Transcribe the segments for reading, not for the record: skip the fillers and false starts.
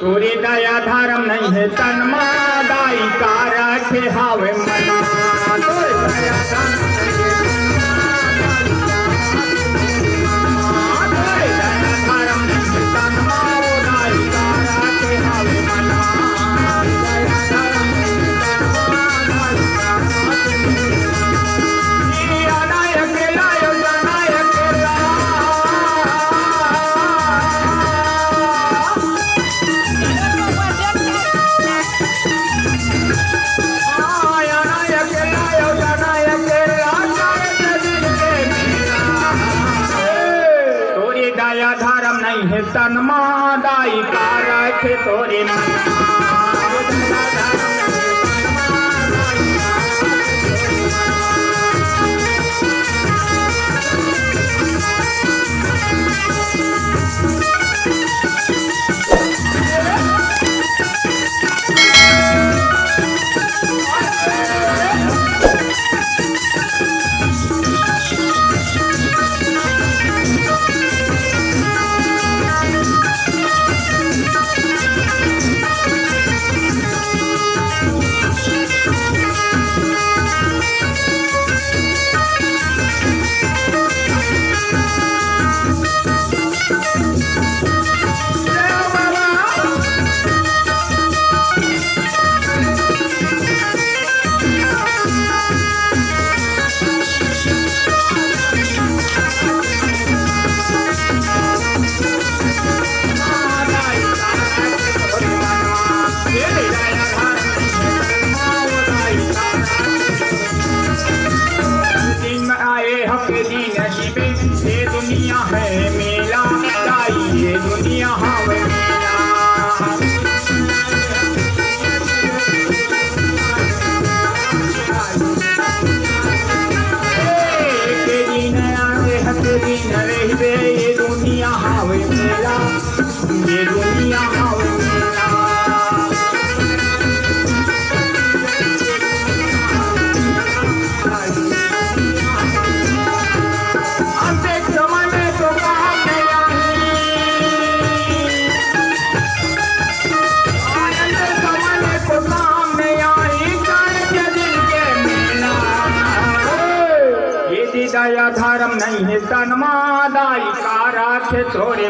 तोरे दया धर्म नहीं है तनमा दाई का रखे हावे मना तोरे दया धर्म नहीं है तोरे दया धर्म नहीं है तनमा दाई का रखे हावे मना दया धर्म नहीं है तनमा दाई का धर्म नहीं है तनमा दाई का रखे तोरे ये दुनिया है मेला दाई ये दुनिया हावे मेला के दिन आवे हक दिन रहबे ये दुनिया हावे मेला ये दुनिया हावे मेला दया धर्म नहीं है तनमा दाई का राखे तोरे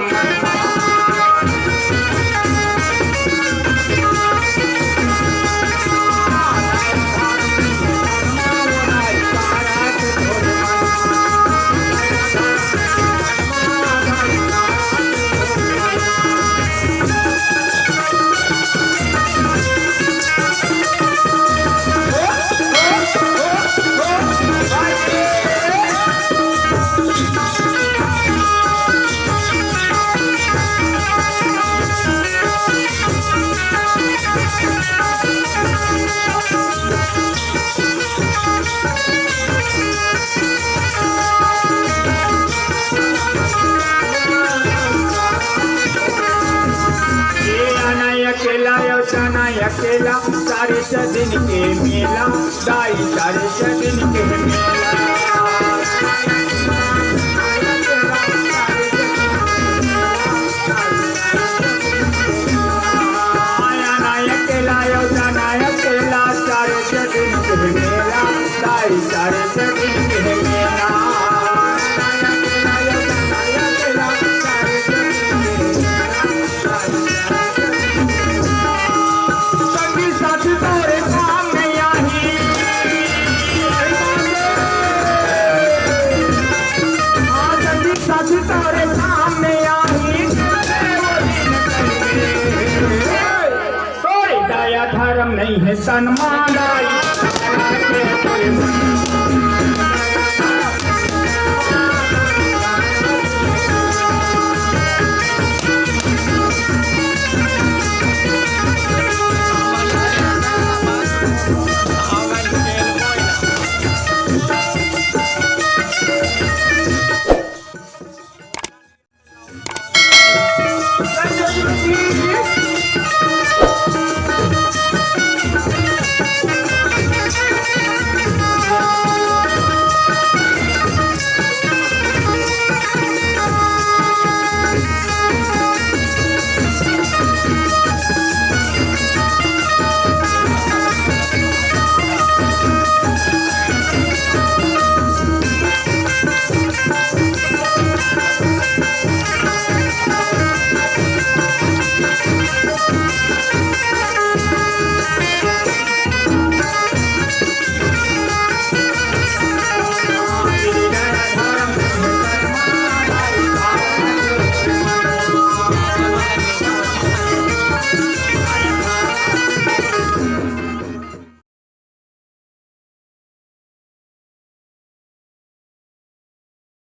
अकेला सारे दिन के मेला दाई सारे दिन के मेला अकेला अकेला सारे दिन के मेला दाई सारे दिन के मेला धर्म नहीं है तनमा दाई